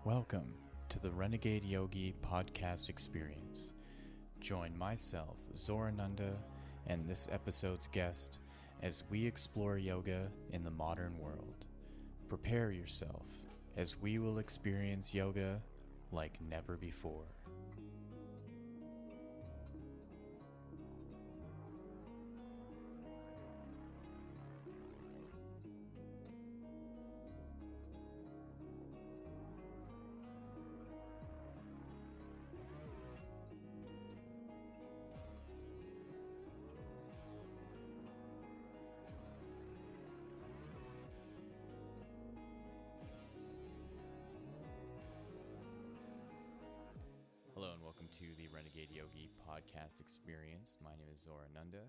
Welcome to the Renegade Yogi Podcast Experience. Join myself, Zorananda, and this episode's guest as we explore yoga in the modern world. Prepare yourself as we will experience yoga like never before. Hello and welcome to the Renegade Yogi Podcast Experience. My name is Zorananda,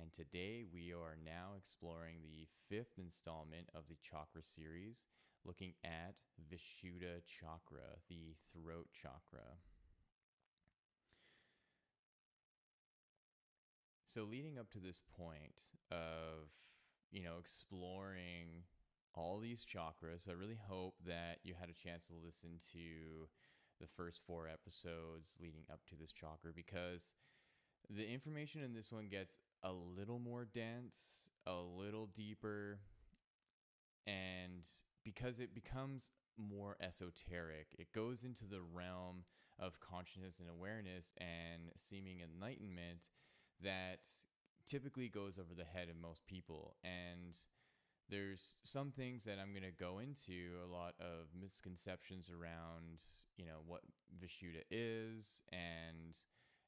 and today we are now exploring the fifth installment of the Chakra series, looking at Vishuddha Chakra, the throat chakra. So leading up to this point of, exploring all these chakras, I really hope that you had a chance to listen to the first 4 episodes leading up to this chakra, because the information in this one gets a little more dense, a little deeper, and because it becomes more esoteric, it goes into the realm of consciousness and awareness and seeming enlightenment that typically goes over the head of most people. And there's some things that I'm going to go into, a lot of misconceptions around, what Vishuddha is and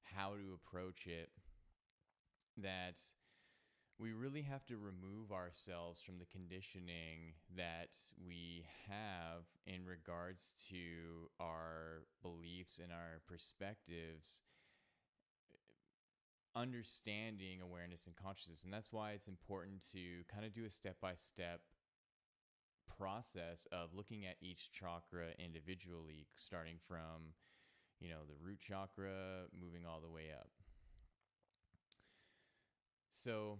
how to approach it, that we really have to remove ourselves from the conditioning that we have in regards to our beliefs and our perspectives, understanding awareness and consciousness. And that's why it's important to kind of do a step-by-step process of looking at each chakra individually, starting from, the root chakra, moving all the way up. So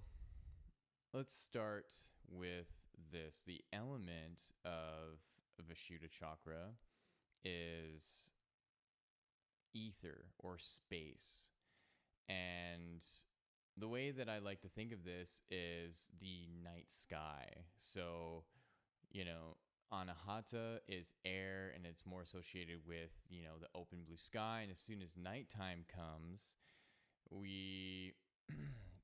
let's start with this. The element of Vishuddha chakra is ether or space. And the way that I like to think of this is the night sky. So, Anahata is air, and it's more associated with, the open blue sky. And as soon as nighttime comes, we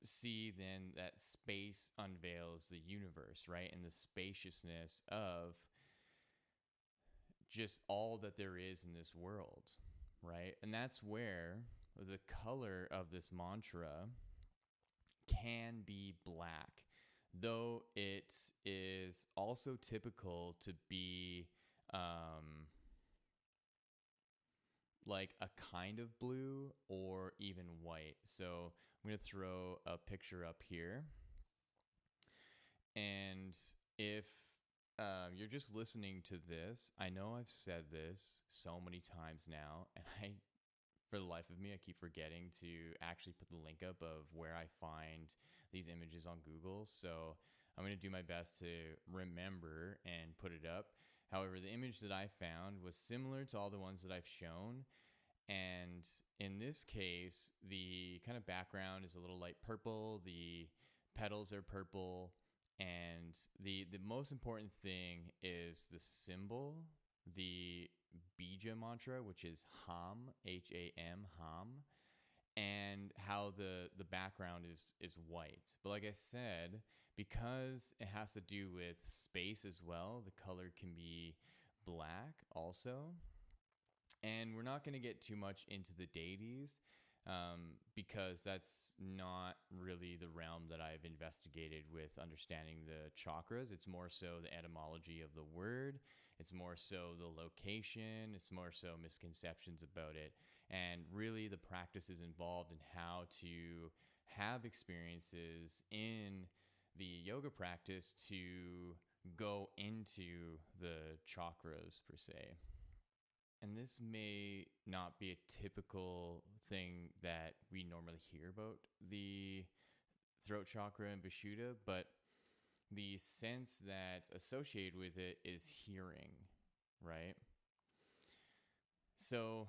see then that space unveils the universe, right? And the spaciousness of just all that there is in this world, right? And that's where the color of this mantra can be black, though it is also typical to be like a kind of blue or even white. So I'm going to throw a picture up here. And if you're just listening to this, I know I've said this so many times now, and for the life of me, I keep forgetting to actually put the link up of where I find these images on Google. So I'm going to do my best to remember and put it up. However, the image that I found was similar to all the ones that I've shown. And in this case, the kind of background is a little light purple. The petals are purple. And the most important thing is the symbol, the bija mantra, which is Ham, H-A-M, Ham, and how the background is white. But like I said, because it has to do with space as well, the color can be black also. And we're not going to get too much into the deities, because that's not really the realm that I've investigated with understanding the chakras. It's more so the etymology of the word. It's more so the location. It's more so misconceptions about it. And really the practices involved in how to have experiences in the yoga practice to go into the chakras per se. And this may not be a typical thing that we normally hear about the throat chakra and Vishuddha, but the sense that's associated with it is hearing, right? So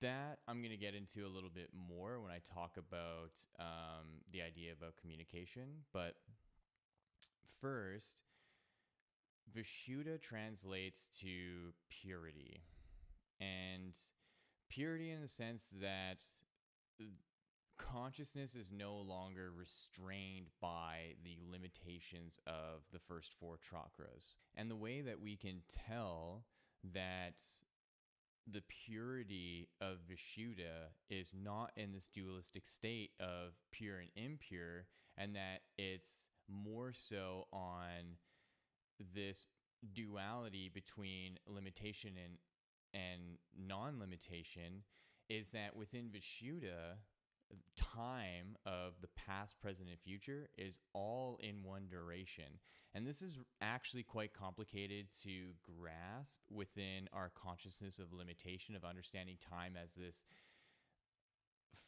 that I'm going to get into a little bit more when I talk about the idea about communication. But first, Vishuddha translates to purity. And purity in the sense that consciousness is no longer restrained by the limitations of the first four chakras. And the way that we can tell that the purity of Vishuddha is not in this dualistic state of pure and impure, and that it's more so on this duality between limitation and non-limitation, is that within Vishuddha, time of the past, present, and future is all in one duration. And this is actually quite complicated to grasp within our consciousness of limitation, of understanding time as this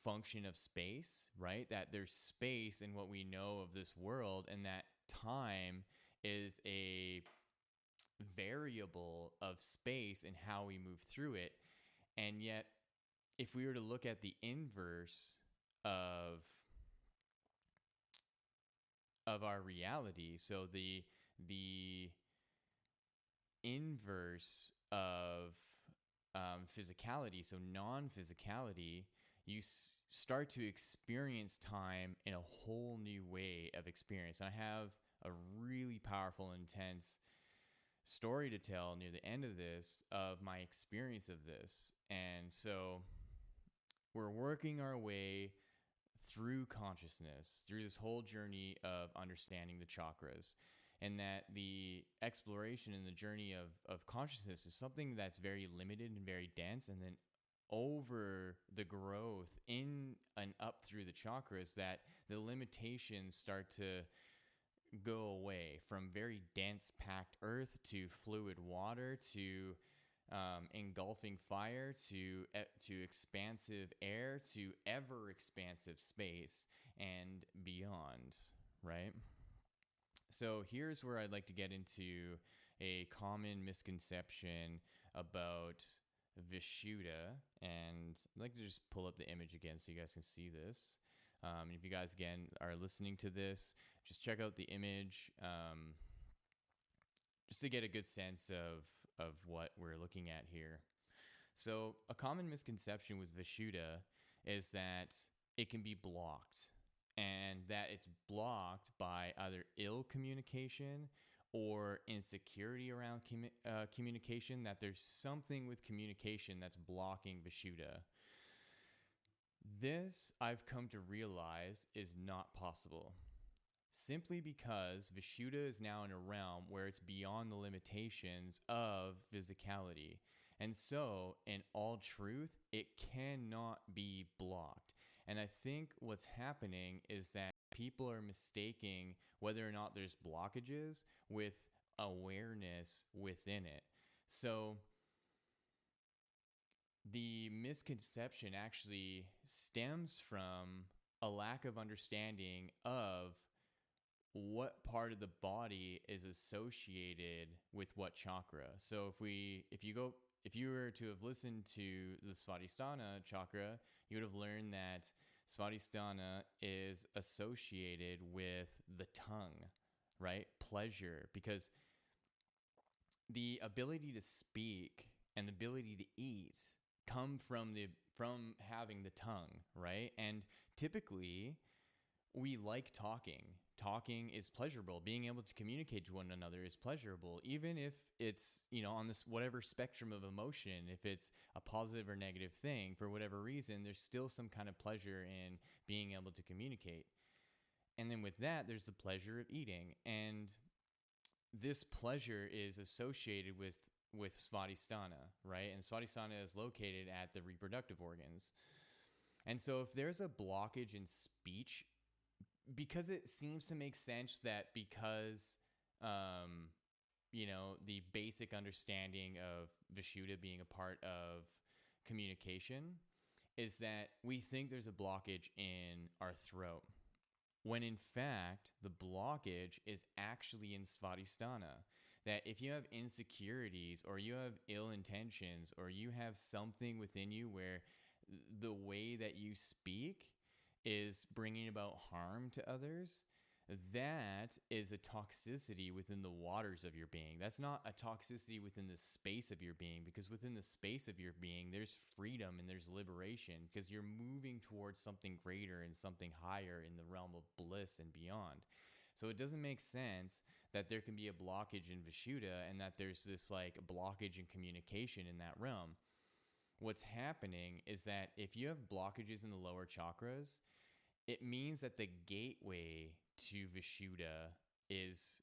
function of space, right? That there's space in what we know of this world, and that time is a variable of space and how we move through it. And yet, if we were to look at the inverse of our reality, so the inverse of physicality, so non-physicality, you start to experience time in a whole new way of experience. And I have a really powerful, intense story to tell near the end of this of my experience of this. And so we're working our way through consciousness, through this whole journey of understanding the chakras, and that the exploration and the journey of consciousness is something that's very limited and very dense. And then over the growth in and up through the chakras, that the limitations start to go away, from very dense packed earth to fluid water to engulfing fire to expansive air to ever expansive space and beyond, right? So here's where I'd like to get into a common misconception about Vishuddha, and I'd like to just pull up the image again so you guys can see this. And if you guys, again, are listening to this, just check out the image just to get a good sense of what we're looking at here. So a common misconception with Vishuddha is that it can be blocked, and that it's blocked by either ill communication or insecurity around communication, that there's something with communication that's blocking Vishuddha. This, I've come to realize, is not possible. Simply because Vishuddha is now in a realm where it's beyond the limitations of physicality. And so, in all truth, it cannot be blocked. And I think what's happening is that people are mistaking whether or not there's blockages with awareness within it. So the misconception actually stems from a lack of understanding of what part of the body is associated with what chakra. So if you were to have listened to the Svadhisthana chakra, you would have learned that Svadhisthana is associated with the tongue, right? Pleasure, because the ability to speak and the ability to eat come from having the tongue, right? And typically we like talking. Talking is pleasurable. Being able to communicate to one another is pleasurable, even if it's, on this whatever spectrum of emotion, if it's a positive or negative thing, for whatever reason, there's still some kind of pleasure in being able to communicate. And then with that, there's the pleasure of eating. And this pleasure is associated with Svadhisthana, right? And Svadhisthana is located at the reproductive organs. And so if there's a blockage in speech, because it seems to make sense that because, the basic understanding of Vishuddha being a part of communication is that we think there's a blockage in our throat, when in fact the blockage is actually in Svadhisthana, that if you have insecurities or you have ill intentions or you have something within you where the way that you speak is bringing about harm to others, that is a toxicity within the waters of your being. That's not a toxicity within the space of your being, because within the space of your being, there's freedom and there's liberation, because you're moving towards something greater and something higher in the realm of bliss and beyond. So it doesn't make sense that there can be a blockage in Vishuddha and that there's this like blockage in communication in that realm. What's happening is that if you have blockages in the lower chakras, it means that the gateway to Vishuddha is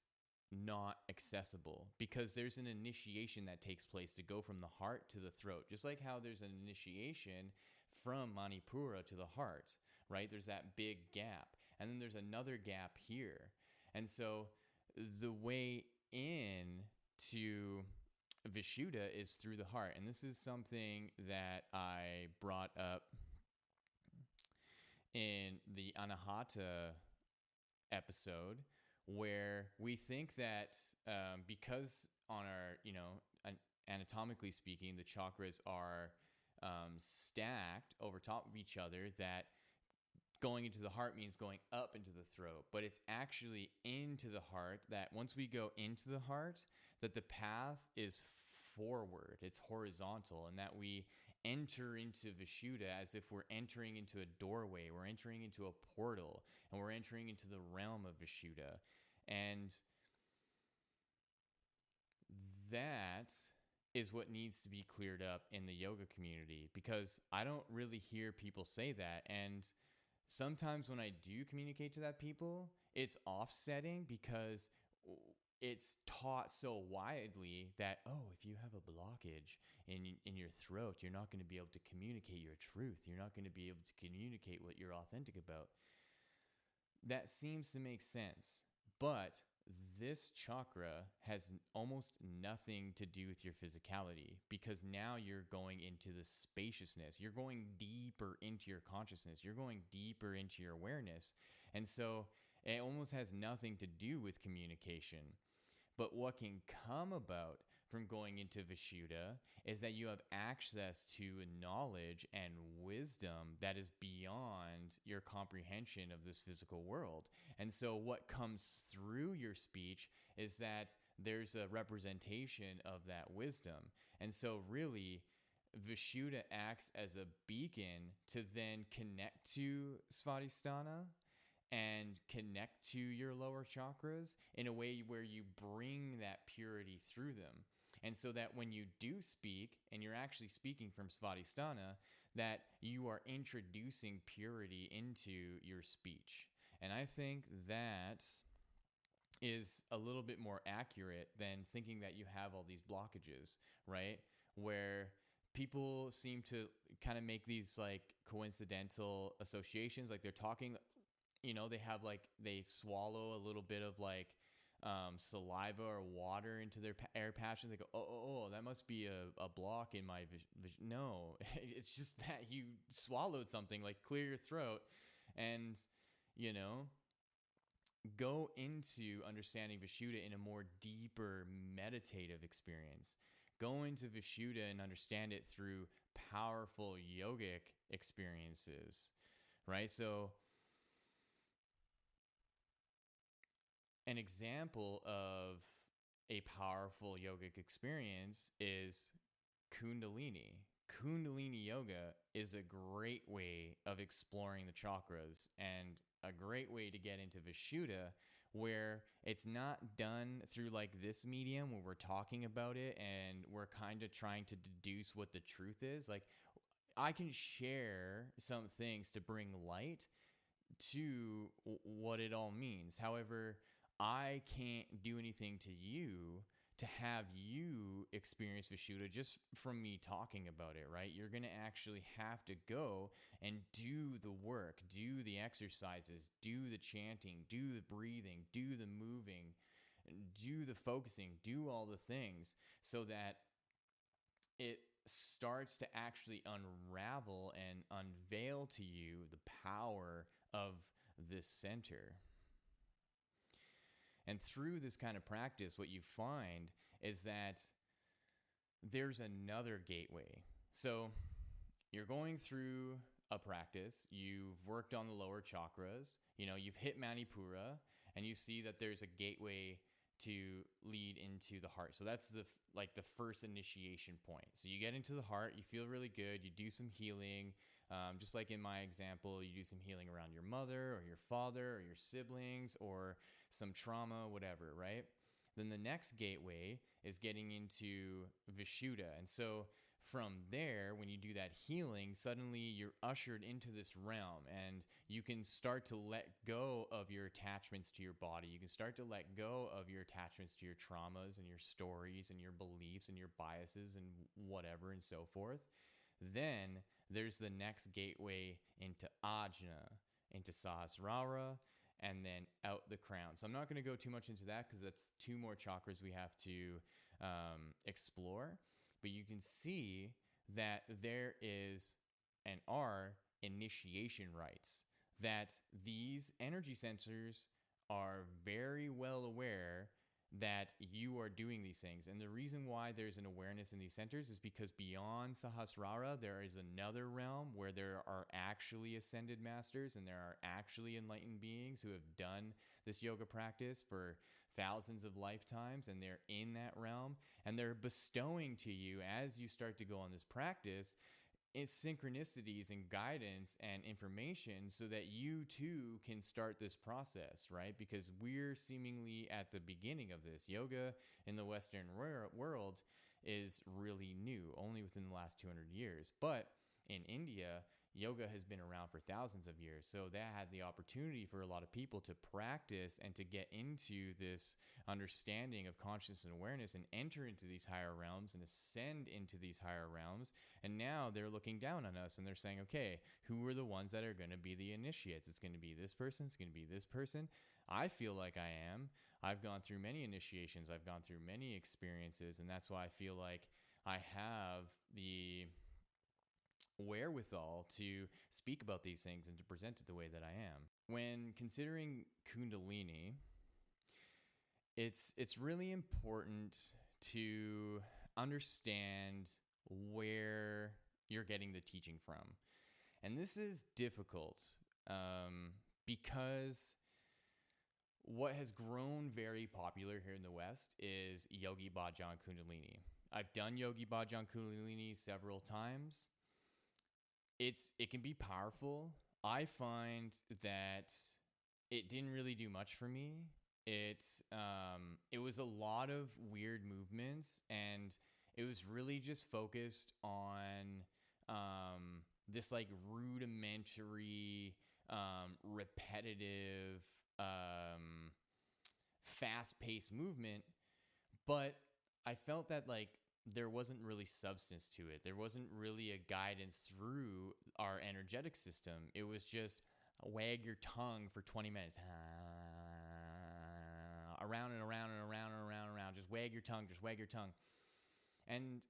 not accessible, because there's an initiation that takes place to go from the heart to the throat, just like how there's an initiation from Manipura to the heart, right? There's that big gap, and then there's another gap here. And so the way in to Vishuddha is through the heart. And this is something that I brought up in the Anahata episode, where we think that because on our, anatomically speaking, the chakras are stacked over top of each other, that going into the heart means going up into the throat. But it's actually into the heart, that once we go into the heart, that the path is forward, it's horizontal, and that we enter into Vishuddha as if we're entering into a doorway, we're entering into a portal, and we're entering into the realm of Vishuddha. And that is what needs to be cleared up in the yoga community, because I don't really hear people say that. And sometimes when I do communicate to that people, it's offsetting, because it's taught so widely that, oh, if you have a blockage in your throat, you're not going to be able to communicate your truth. You're not going to be able to communicate what you're authentic about. That seems to make sense. But this chakra has almost nothing to do with your physicality, because now you're going into the spaciousness. You're going deeper into your consciousness. You're going deeper into your awareness. And so it almost has nothing to do with communication. But what can come about from going into Vishuddha is that you have access to knowledge and wisdom that is beyond your comprehension of this physical world. And so what comes through your speech is that there's a representation of that wisdom. And so really, Vishuddha acts as a beacon to then connect to Svadhisthana and connect to your lower chakras in a way where you bring that purity through them. And so that when you do speak, and you're actually speaking from Svadhisthana, that you are introducing purity into your speech. And I think that is a little bit more accurate than thinking that you have all these blockages, right? Where people seem to kind of make these like coincidental associations, like they're talking, they have like, they swallow a little bit of like saliva or water into their air patches. They go, oh, that must be a block in my vision. No, it's just that you swallowed something. Like, clear your throat and, go into understanding Vishuddha in a more deeper meditative experience. Go into Vishuddha and understand it through powerful yogic experiences, right? So an example of a powerful yogic experience is Kundalini. Kundalini yoga is a great way of exploring the chakras and a great way to get into Vishuddha, where it's not done through like this medium where we're talking about it and we're kind of trying to deduce what the truth is. Like, I can share some things to bring light to what it all means. However, I can't do anything to you to have you experience Vishuddha just from me talking about it, right? You're going to actually have to go and do the work, do the exercises, do the chanting, do the breathing, do the moving, do the focusing, do all the things so that it starts to actually unravel and unveil to you the power of this center. And through this kind of practice, what you find is that there's another gateway. So you're going through a practice, you've worked on the lower chakras, you've hit Manipura, and you see that there's a gateway to lead into the heart. So that's the first initiation point. So you get into the heart, you feel really good, you do some healing. Just like in my example, you do some healing around your mother or your father or your siblings or some trauma, whatever, right? Then the next gateway is getting into Vishuddha. And so from there, when you do that healing, suddenly you're ushered into this realm and you can start to let go of your attachments to your body. You can start to let go of your attachments to your traumas and your stories and your beliefs and your biases and whatever and so forth. Then there's the next gateway into Ajna, into Sahasrara, and then out the crown. So I'm not going to go too much into that because that's two more chakras we have to explore. But you can see that there is and are initiation rites, that these energy sensors are very well aware that you are doing these things. And the reason why there's an awareness in these centers is because beyond Sahasrara, there is another realm where there are actually ascended masters and there are actually enlightened beings who have done this yoga practice for thousands of lifetimes, and they're in that realm, and they're bestowing to you as you start to go on this practice it's synchronicities and guidance and information so that you too can start this process, right? Because we're seemingly at the beginning of this. Yoga in the Western world is really new, only within the last 200 years. But in India, yoga has been around for thousands of years. So that had the opportunity for a lot of people to practice and to get into this understanding of consciousness and awareness and enter into these higher realms and ascend into these higher realms. And now they're looking down on us and they're saying, okay, who are the ones that are going to be the initiates? It's going to be this person. It's going to be this person. I feel like I am. I've gone through many initiations. I've gone through many experiences. And that's why I feel like I have the wherewithal to speak about these things and to present it the way that I am. When considering Kundalini, it's really important to understand where you're getting the teaching from. And this is difficult because what has grown very popular here in the West is Yogi Bhajan Kundalini. I've done Yogi Bhajan Kundalini several times. It can be powerful. I find that it didn't really do much for me. It was a lot of weird movements, and it was really just focused on this like rudimentary, repetitive, fast-paced movement. But I felt that like there wasn't really substance to it. There wasn't really a guidance through our energetic system. It was just wag your tongue for 20 minutes. Around and around and around and around and around. Just wag your tongue. Just wag your tongue. And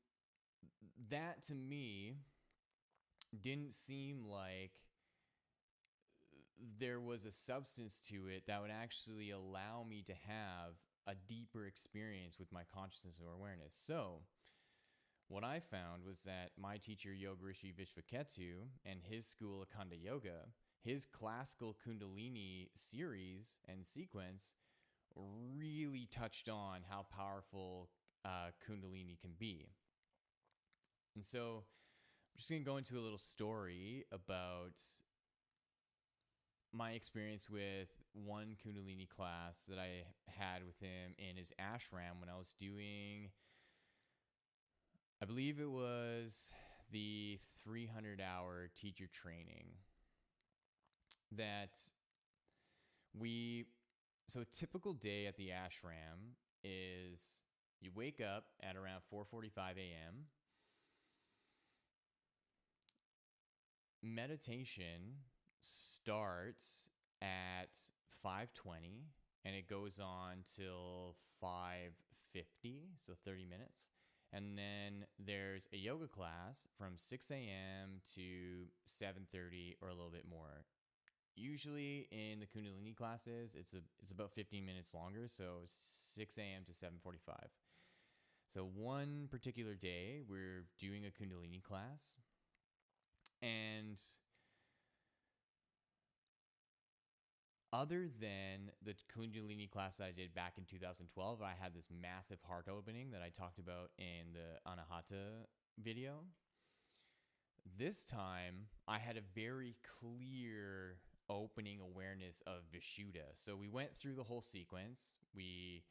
that to me didn't seem like there was a substance to it that would actually allow me to have a deeper experience with my consciousness or awareness. So what I found was that my teacher, Yoga Rishi Vishvaketu, and his school, Akanda Yoga, his classical Kundalini series and sequence really touched on how powerful Kundalini can be. And so I'm just going to go into a little story about my experience with one Kundalini class that I had with him in his ashram when I was doing, I believe it was the 300-hour teacher training that so a typical day at the ashram is you wake up at around 4:45 a.m. Meditation starts at 5:20 and it goes on till 5:50, so 30 minutes. And then there's a yoga class from 6 a.m. to 7:30 or a little bit more usually in the Kundalini classes, it's about 15 minutes longer, so 6 a.m. to 7:45. So one particular day, we're doing a Kundalini class, and other than the Kundalini class that I did back in 2012, I had this massive heart opening that I talked about in the Anahata video. This time, I had a very clear opening awareness of Vishuddha. So we went through the whole sequence. We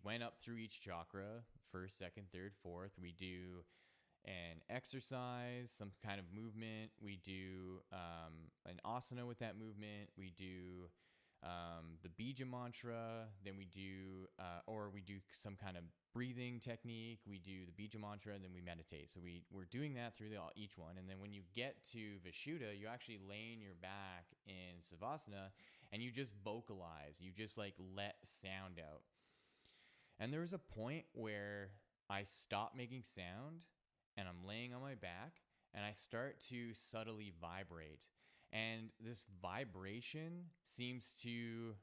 went up through each chakra, first, second, third, fourth. We do an exercise, some kind of movement. We do an asana with that movement. We do the bija mantra. Then we do some kind of breathing technique. We do the bija mantra, and then we meditate. So we're doing that through each one. And then when you get to Vishuddha, you're actually laying your back in Savasana, and you just vocalize. You just like let sound out. And there was a point where I stopped making sound, and I'm laying on my back, and I start to subtly vibrate. And this vibration seems to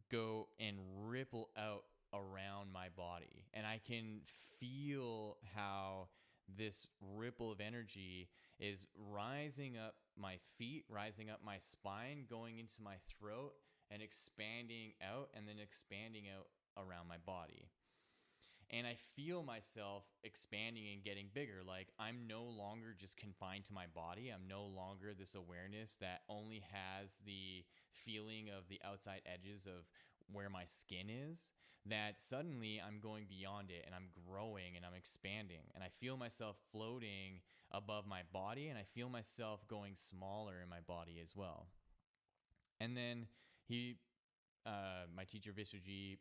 go and ripple out around my body. And I can feel how this ripple of energy is rising up my feet, rising up my spine, going into my throat, and expanding out, and then expanding out around my body. And I feel myself expanding and getting bigger. Like I'm no longer just confined to my body. I'm no longer this awareness that only has the feeling of the outside edges of where my skin is. That suddenly I'm going beyond it, and I'm growing, and I'm expanding. And I feel myself floating above my body, and I feel myself going smaller in my body as well. And then my teacher Vishuddha,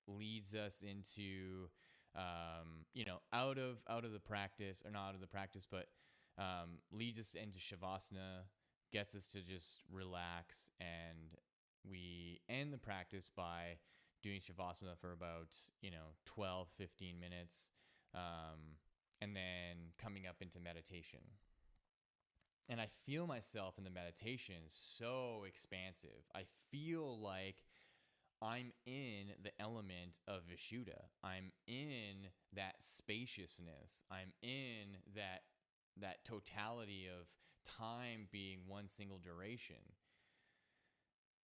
leads us into, out of the practice, or not out of the practice, but leads us into Shavasana, gets us to just relax, and we end the practice by doing Shavasana for about, 12, 15 minutes, and then coming up into meditation. And I feel myself in the meditation so expansive. I feel like I'm in the element of Vishuddha. I'm in that spaciousness. I'm in that totality of time being one single duration.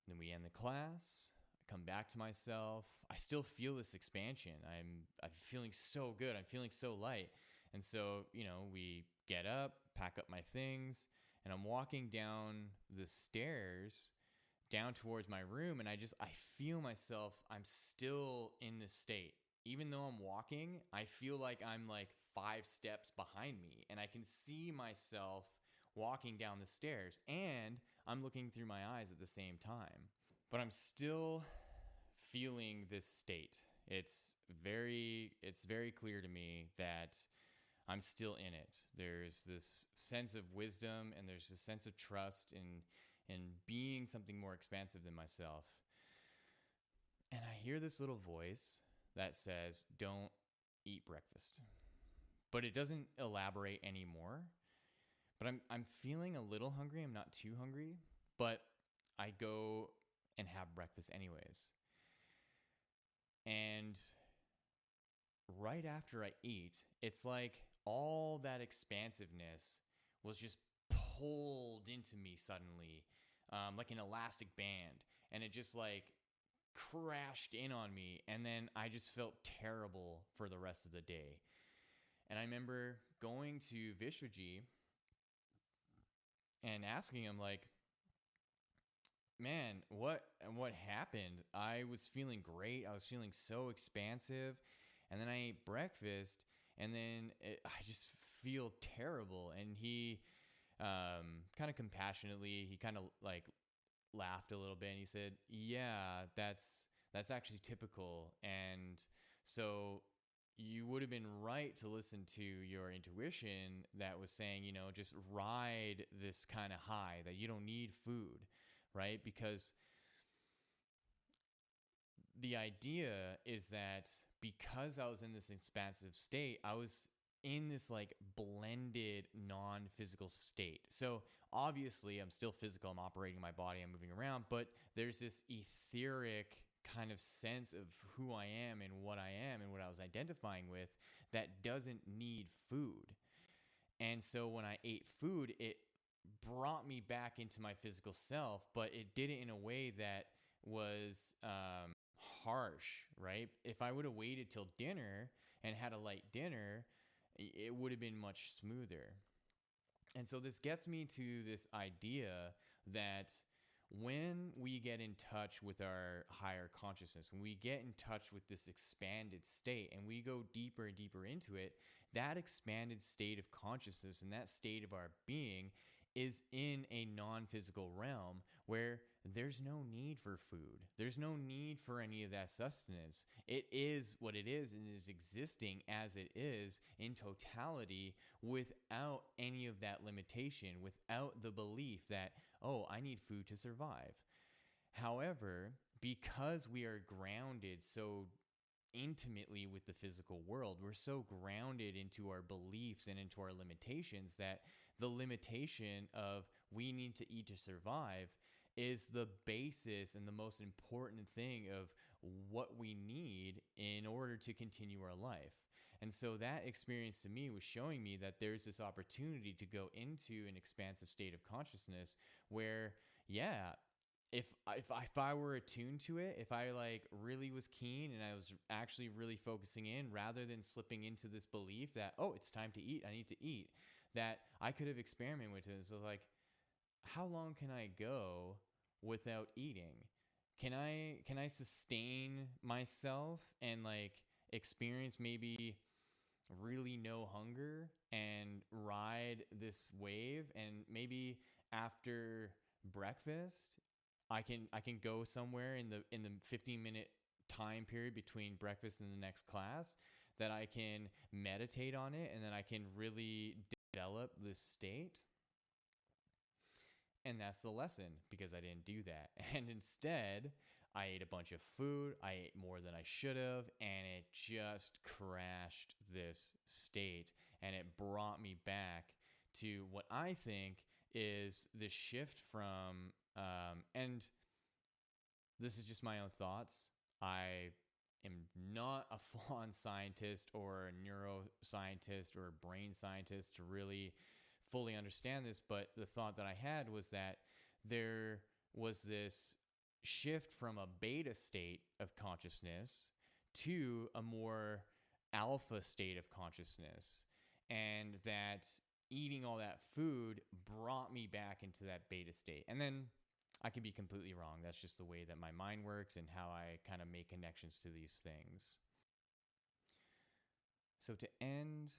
Then we end the class. I come back to myself. I still feel this expansion. I'm feeling so good. I'm feeling so light. And so, we get up, pack up my things, and I'm walking down the stairs down towards my room, and I feel myself, I'm still in this state. Even though I'm walking, I feel like I'm like 5 steps behind me, and I can see myself walking down the stairs, and I'm looking through my eyes at the same time. But I'm still feeling this state. It's very clear to me that I'm still in it. There's this sense of wisdom, and there's this sense of trust in being something more expansive than myself. And I hear this little voice that says, don't eat breakfast. But it doesn't elaborate anymore. But I'm feeling a little hungry. I'm not too hungry, but I go and have breakfast anyways. And right after I eat, it's like all that expansiveness was just pulled into me suddenly, like an elastic band, and it just like crashed in on me, and then I just felt terrible for the rest of the day. And I remember going to Vishuddha and asking him, like, man, what happened? I was feeling great. I was feeling so expansive, and then I ate breakfast, and then I just feel terrible. And he kind of compassionately, he kind of like laughed a little bit, and he said, yeah, that's actually typical. And so you would have been right to listen to your intuition that was saying, just ride this kind of high, that you don't need food, right? Because the idea is that because I was in this expansive state, I was in this like blended non-physical state. So obviously I'm still physical, I'm operating my body, I'm moving around, but there's this etheric kind of sense of who I am and what I was identifying with that doesn't need food. And so when I ate food, it brought me back into my physical self, but it did it in a way that was harsh, right? If I would have waited till dinner and had a light dinner, it would have been much smoother. And so this gets me to this idea that when we get in touch with our higher consciousness, when we get in touch with this expanded state and we go deeper and deeper into it, that expanded state of consciousness and that state of our being is in a non-physical realm where there's no need for food. There's no need for any of that sustenance. It is what it is and is existing as it is in totality without any of that limitation, without the belief that, oh, I need food to survive. However, because we are grounded so intimately with the physical world, we're so grounded into our beliefs and into our limitations that the limitation of we need to eat to survive is the basis and the most important thing of what we need in order to continue our life. And so that experience to me was showing me that there's this opportunity to go into an expansive state of consciousness where, yeah, if I were attuned to it, if I like really was keen and I was actually really focusing in rather than slipping into this belief that, oh, it's time to eat, I need to eat, that I could have experimented with it. So like, how long can I go without eating? Can I sustain myself and like experience maybe really no hunger and ride this wave, and maybe after breakfast I can go somewhere in the 15-minute time period between breakfast and the next class, that I can meditate on it and then I can really develop this state. And that's the lesson, because I didn't do that. And instead, I ate a bunch of food. I ate more than I should have. And it just crashed this state. And it brought me back to what I think is the shift from, and this is just my own thoughts. I am not a full-on scientist or a neuroscientist or a brain scientist to really fully understand this, but the thought that I had was that there was this shift from a beta state of consciousness to a more alpha state of consciousness, and that eating all that food brought me back into that beta state. And then I could be completely wrong. That's just the way that my mind works and how I kind of make connections to these things. So to end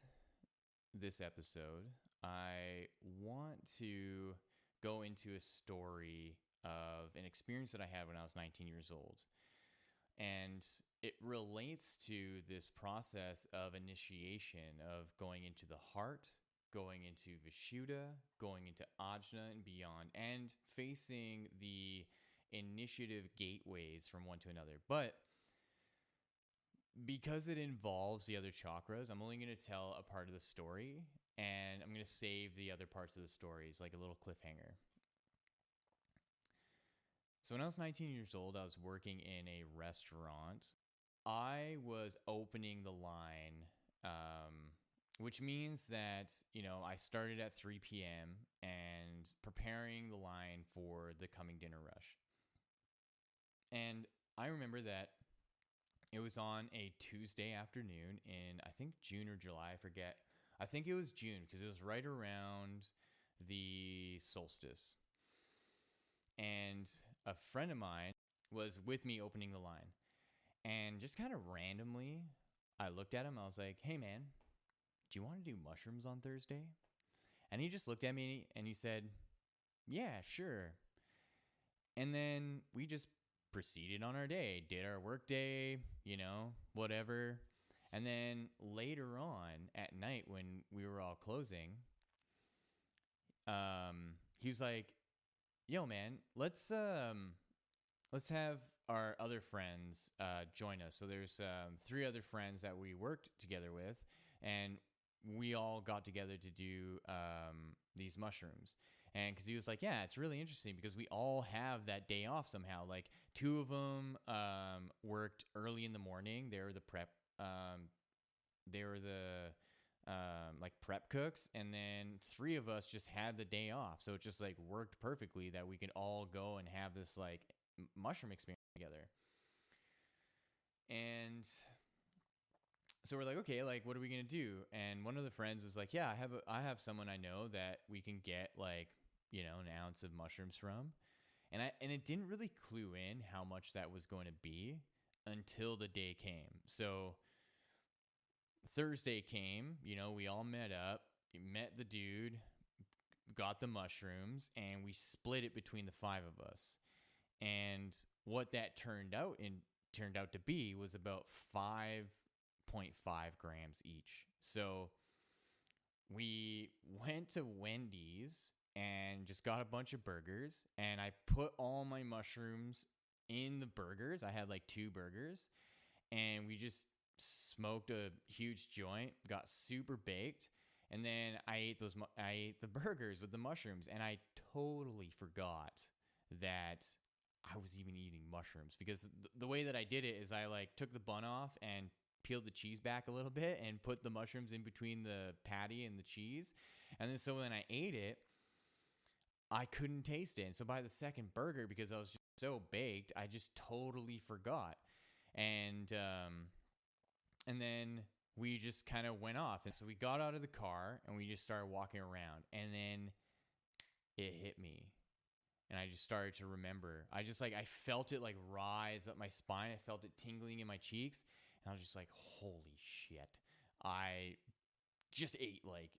this episode, I want to go into a story of an experience that I had when I was 19 years old. And it relates to this process of initiation, of going into the heart, going into Vishuddha, going into Ajna and beyond, and facing the initiative gateways from one to another. But because it involves the other chakras, I'm only going to tell a part of the story, and I'm going to save the other parts of the stories like a little cliffhanger. So when I was 19 years old, I was working in a restaurant. I was opening the line, which means that, I started at 3 p.m. and preparing the line for the coming dinner rush. And I remember that it was on a Tuesday afternoon in, I think, June or July, I forget. I think it was June because it was right around the solstice. And a friend of mine was with me opening the line. And just kind of randomly, I looked at him. I was like, hey, man, do you want to do mushrooms on Thursday? And he just looked at me and he said, yeah, sure. And then we just proceeded on our day, did our work day, whatever. And then later on at night when we were all closing, he was like, yo, man, let's have our other friends join us. So there's 3 other friends that we worked together with, and we all got together to do these mushrooms. And because he was like, yeah, it's really interesting because we all have that day off somehow. Like 2 of them worked early in the morning. They were the prep. They were the like prep cooks, and then 3 of us just had the day off. So it just like worked perfectly that we could all go and have this like mushroom experience together. And so we're like, okay, like what are we gonna do? And one of the friends was like, yeah, I have someone I know that we can get like, you know, an ounce of mushrooms from. And it didn't really clue in how much that was going to be until the day came. So Thursday came, you know, we all met up, met the dude, got the mushrooms, and we split it between the 5 of us. And what that turned out to be was about 5.5 grams each. So we went to Wendy's and just got a bunch of burgers, and I put all my mushrooms in the burgers. I had like 2 burgers, and we just smoked a huge joint, got super baked, and then I ate the burgers with the mushrooms, and I totally forgot that I was even eating mushrooms, because the way that I did it is I like took the bun off and peeled the cheese back a little bit and put the mushrooms in between the patty and the cheese. And then so when I ate it, I couldn't taste it. And so by the second burger, because I was just so baked, I just totally forgot. And then we just kind of went off. And so we got out of the car and we just started walking around. And then it hit me. And I just started to remember. I felt it like rise up my spine. I felt it tingling in my cheeks. And I was just like, holy shit. I just ate like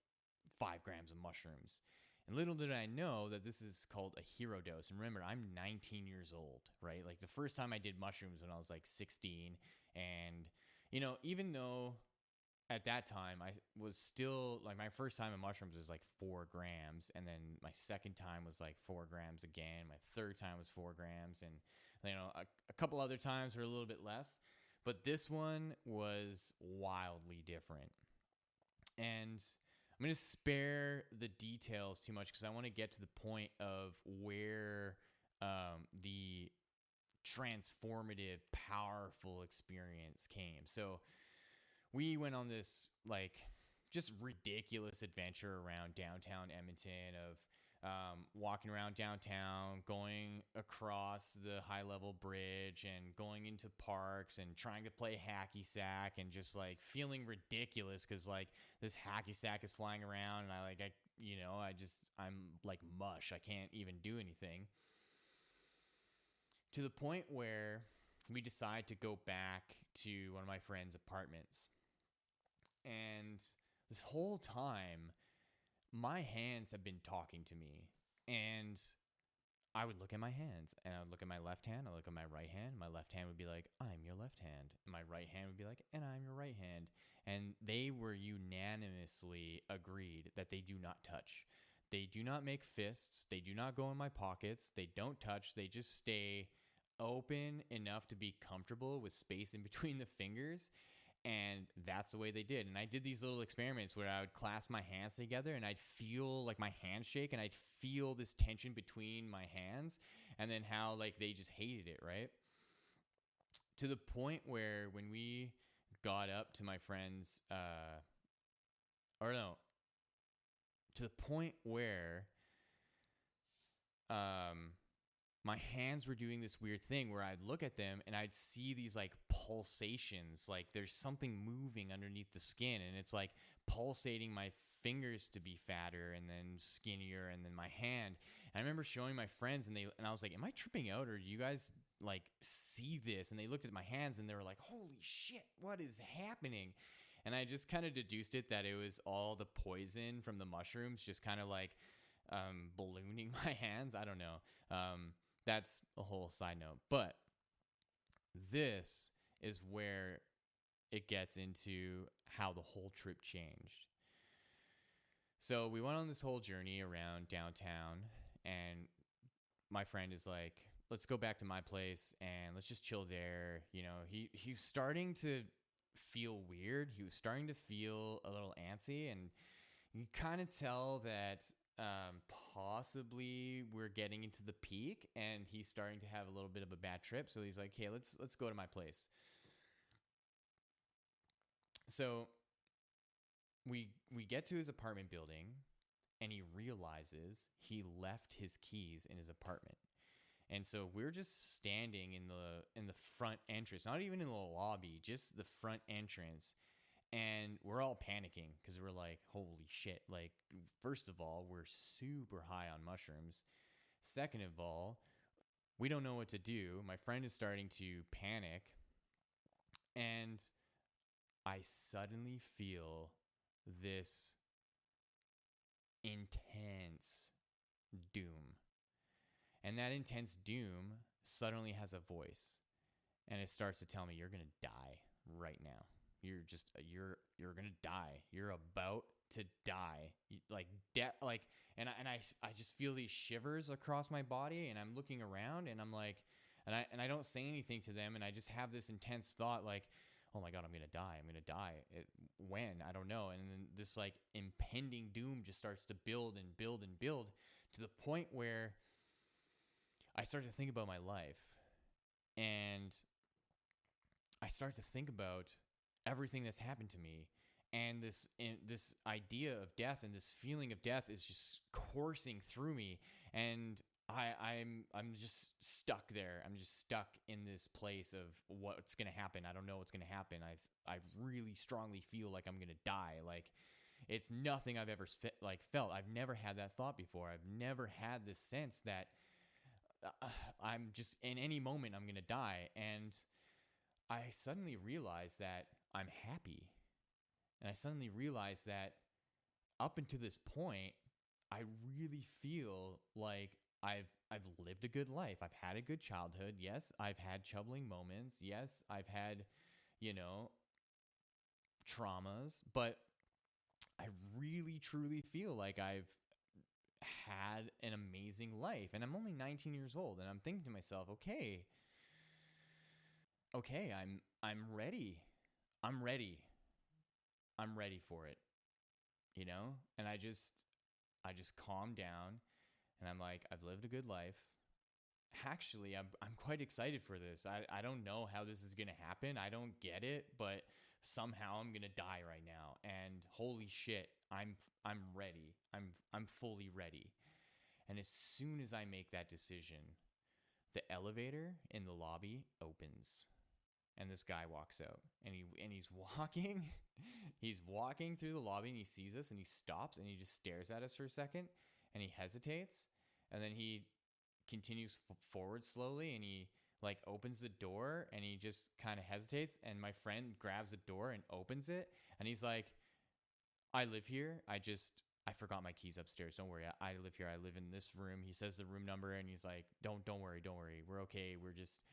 5 grams of mushrooms. And little did I know that this is called a hero dose. And remember, I'm 19 years old, right? Like the first time I did mushrooms when I was like 16. And, you know, even though at that time I was still like, my first time in mushrooms was like 4 grams. And then my second time was like 4 grams again. My third time was 4 grams. And, you know, a couple other times were a little bit less. But this one was wildly different. And I'm going to spare the details too much because I want to get to the point of where the transformative, powerful experience came. So we went on this like just ridiculous adventure around downtown Edmonton of walking around downtown, going across the high-level bridge and going into parks and trying to play hacky sack and just like feeling ridiculous because like this hacky sack is flying around and I'm like mush. I can't even do anything. To the point where we decide to go back to one of my friend's apartments. And this whole time, my hands have been talking to me, and I would look at my hands, and I would look at my left hand, I look at my right hand. My left hand would be like, I'm your left hand. And my right hand would be like, and I'm your right hand. And they were unanimously agreed that they do not touch. They do not make fists. They do not go in my pockets. They don't touch. They just stay open enough to be comfortable with space in between the fingers. And that's the way they did. And I did these little experiments where I would clasp my hands together and I'd feel like my hands shake and I'd feel this tension between my hands, and then how like they just hated it, right? To the point where when we got up to my friend's, to the point where my hands were doing this weird thing where I'd look at them and I'd see these like pulsations, like there's something moving underneath the skin, and it's like pulsating my fingers to be fatter and then skinnier, and then my hand. And I remember showing my friends, and I was like, am I tripping out, or do you guys like see this? And they looked at my hands and they were like, holy shit, what is happening? And I just kind of deduced it that it was all the poison from the mushrooms just kind of like ballooning my hands. I don't know. That's a whole side note. But this is where it gets into how the whole trip changed. So we went on this whole journey around downtown, and my friend is like, let's go back to my place and let's just chill there. You know, he's starting to feel weird. He was starting to feel a little antsy, and you kind of tell that possibly we're getting into the peak, and he's starting to have a little bit of a bad trip. So he's like, "Hey, let's go to my place." So we get to his apartment building, and he realizes he left his keys in his apartment. And so we're just standing in the front entrance, not even in the lobby, just the front entrance. And we're all panicking because we're like, holy shit. Like, first of all, we're super high on mushrooms. Second of all, we don't know what to do. My friend is starting to panic. And I suddenly feel this intense doom. And that intense doom suddenly has a voice, and it starts to tell me, you're going to die right now. You're going to die. You're about to die. Like death, like, and I just feel these shivers across my body, and I'm looking around, and I'm like, and I don't say anything to them. And I just have this intense thought like, oh my God, I'm going to die. I'm going to die. When? I don't know. And then this like impending doom just starts to build and build and build to the point where I start to think about my life, and I start to think about everything that's happened to me, and this idea of death and this feeling of death is just coursing through me, and I'm just stuck there. I'm just stuck in this place of what's gonna happen. I don't know what's gonna happen. I really strongly feel like I'm gonna die. Like, it's nothing I've ever felt. I've never had that thought before. I've never had this sense that I'm just in any moment I'm going to die. And I suddenly realized that I'm happy. And I suddenly realized that up until this point, I really feel like I've lived a good life. I've had a good childhood. Yes, I've had troubling moments. Yes, I've had, traumas, but I really truly feel like I've had an amazing life, and I'm only 19 years old, and I'm thinking to myself, okay, I'm ready. I'm ready. I'm ready for it, and I just calm down, and I'm like, I've lived a good life. Actually, I'm quite excited for this. I don't know how this is going to happen. I don't get it, but somehow I'm going to die right now, and holy shit, I'm ready. I'm fully ready. And as soon as I make that decision, the elevator in the lobby opens, and this guy walks out, and he's walking he's walking through the lobby, and he sees us, and he stops, and he just stares at us for a second, and he hesitates, and then he continues forward slowly, and he like opens the door, and he just kind of hesitates, and my friend grabs the door and opens it, and he's like, I live here. I forgot my keys upstairs. Don't worry. I live here. I live in this room. He says the room number, and he's like, don't worry. We're okay.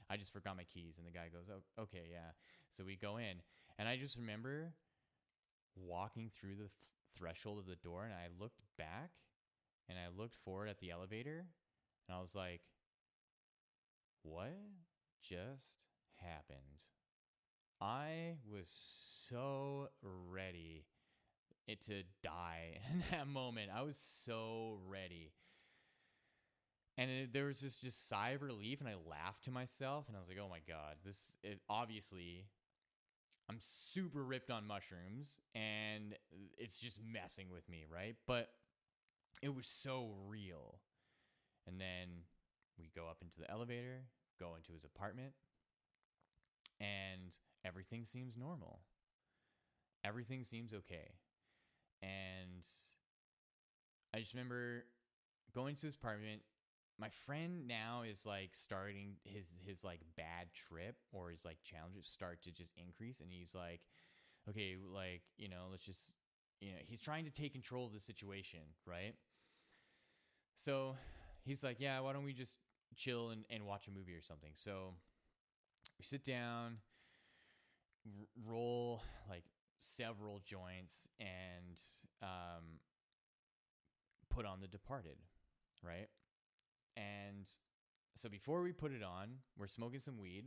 I just forgot my keys. And the guy goes, oh, okay, yeah. So we go in, and I just remember walking through the threshold of the door, and I looked back, and I looked forward at the elevator, and I was like, what just happened? I was so ready to die in that moment. I was so ready. And there was this just sigh of relief, and I laughed to myself, and I was like, oh my God, obviously, I'm super ripped on mushrooms, and it's just messing with me, right? But it was so real. And then we go up into the elevator, go into his apartment, and everything seems normal. Everything seems okay. And I just remember going to his apartment. My friend now is like starting his like bad trip, or his like challenges start to just increase. And he's like, okay, like, let's just, he's trying to take control of the situation, right? So he's like, yeah, why don't we just chill and watch a movie or something? So we sit down, roll like several joints, and put on The Departed, right? And so before we put it on, we're smoking some weed,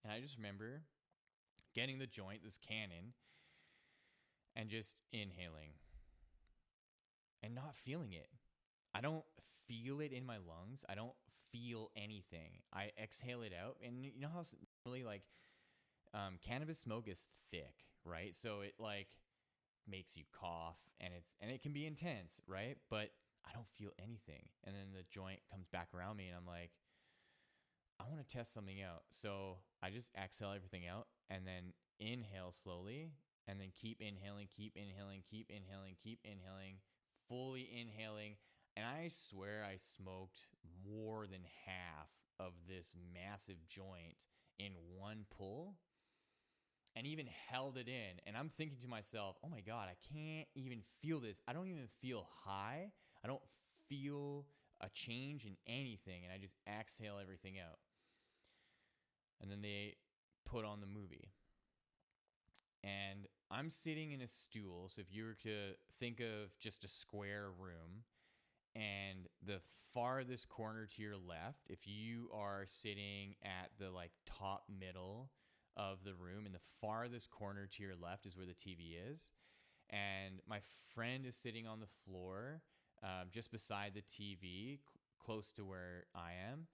and I just remember getting the joint, this cannon, and just inhaling and not feeling it. I don't feel it in my lungs. I don't feel anything. I exhale it out. And you know how really like cannabis smoke is thick, right? So it like makes you cough and it can be intense, right? But I don't feel anything. And then the joint comes back around me and I'm like, I want to test something out. So I just exhale everything out and then inhale slowly and then keep inhaling, fully inhaling. And I swear I smoked more than half of this massive joint in one pull and even held it in. And I'm thinking to myself, oh my God, I can't even feel this. I don't even feel high. I don't feel a change in anything. And I just exhale everything out. And then they put on the movie. And I'm sitting in a stool. So if you were to think of just a square room, and the farthest corner to your left, if you are sitting at the like top middle of the room, and the farthest corner to your left is where the TV is. And my friend is sitting on the floor just beside the TV, close to where I am.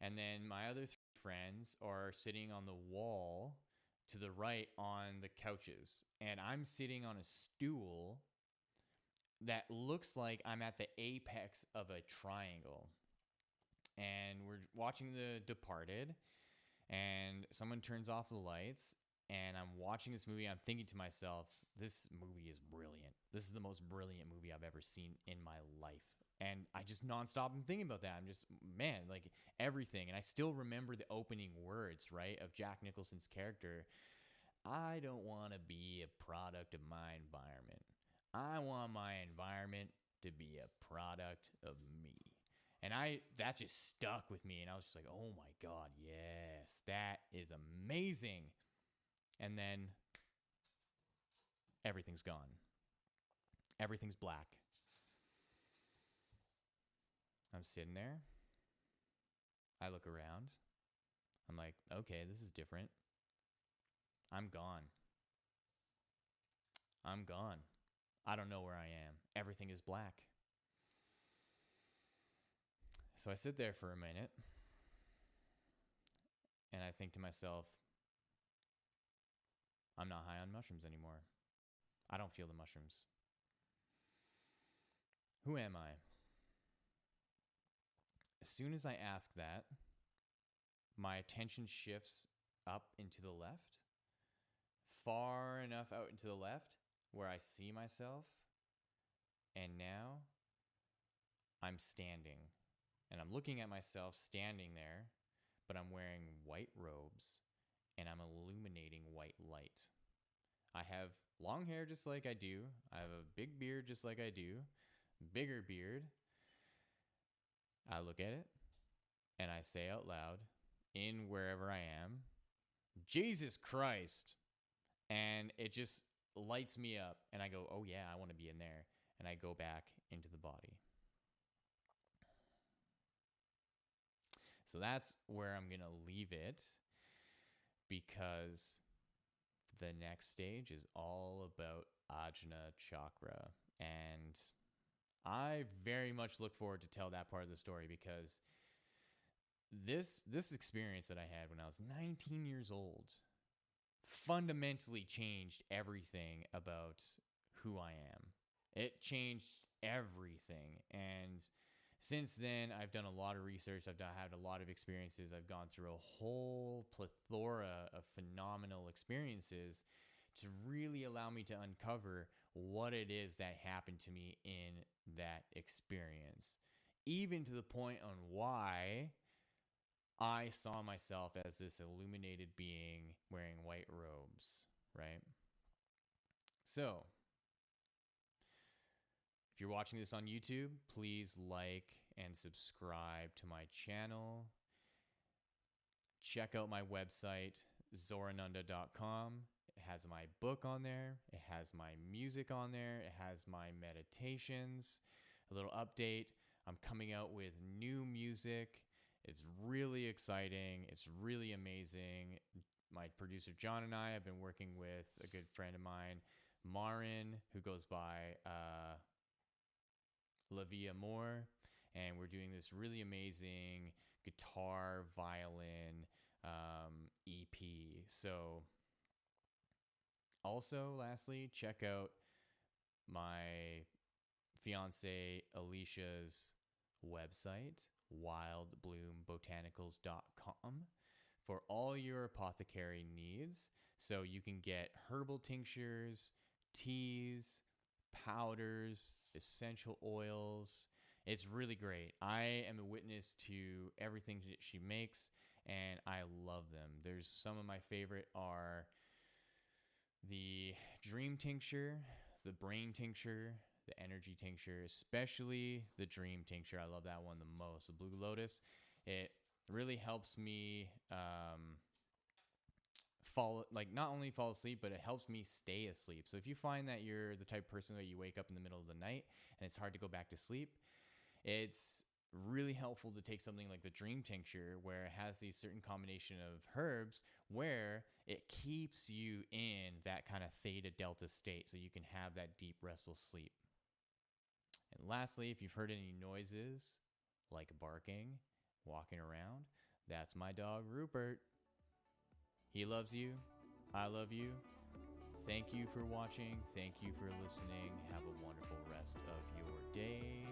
And then my other three friends are sitting on the wall to the right on the couches. And I'm sitting on a stool that looks like I'm at the apex of a triangle. And we're watching The Departed, and someone turns off the lights, and I'm watching this movie. I'm thinking to myself, this movie is brilliant. This is the most brilliant movie I've ever seen in my life. And I just nonstop am thinking about that. I'm just, man, like everything. And I still remember the opening words, right, of Jack Nicholson's character. I don't want to be a product of my environment. I want my environment to be a product of me. And that just stuck with me. And I was just like, oh my God, yes, that is amazing. And then everything's gone. Everything's black. I'm sitting there. I look around. I'm like, okay, this is different. I'm gone. I'm gone. I don't know where I am. Everything is black. So I sit there for a minute and I think to myself, I'm not high on mushrooms anymore. I don't feel the mushrooms. Who am I? As soon as I ask that, my attention shifts up into the left, far enough out into the left where I see myself. And now I'm standing. And I'm looking at myself standing there, but I'm wearing white robes and I'm illuminating white light. I have long hair just like I do. I have a big beard just like I do. Bigger beard. I look at it and I say out loud, in wherever I am, Jesus Christ. And it just lights me up. And I go, oh yeah, I want to be in there. And I go back into the body. So that's where I'm going to leave it, because the next stage is all about Ajna Chakra. And I very much look forward to tell that part of the story, because this experience that I had when I was 19 years old fundamentally changed everything about who I am. It changed everything. And since then, I've done a lot of research. I've had a lot of experiences. I've gone through a whole plethora of phenomenal experiences to really allow me to uncover what it is that happened to me in that experience. Even to the point on why I saw myself as this illuminated being wearing white robes, right? So, if you're watching this on YouTube, please like and subscribe to my channel. Check out my website, zorananda.com. It has my book on there. It has my music on there. It has my meditations. A little update. I'm coming out with new music. It's really exciting. It's really amazing. my producer John and I have been working with a good friend of mine, Marin, who goes by Lavia Moore, and we're doing this really amazing guitar, violin EP. So, also, lastly, check out my fiance Alicia's website, wildbloombotanicals.com, for all your apothecary needs. So you can get herbal tinctures, teas, powders, essential oils. It's really great. I am a witness to everything that she makes, and I love them. There's some of my favorite are the dream tincture, the brain tincture, the energy tincture, especially the dream tincture. I love that one the most. The Blue Lotus, it really helps me not only fall asleep, but it helps me stay asleep. So if you find that you're the type of person that you wake up in the middle of the night and it's hard to go back to sleep, it's really helpful to take something like the dream tincture, where it has these certain combination of herbs where it keeps you in that kind of theta delta state so you can have that deep restful sleep. And lastly, if you've heard any noises like barking, walking around, that's my dog Rupert. He loves you. I love you. Thank you for watching. Thank you for listening. Have a wonderful rest of your day.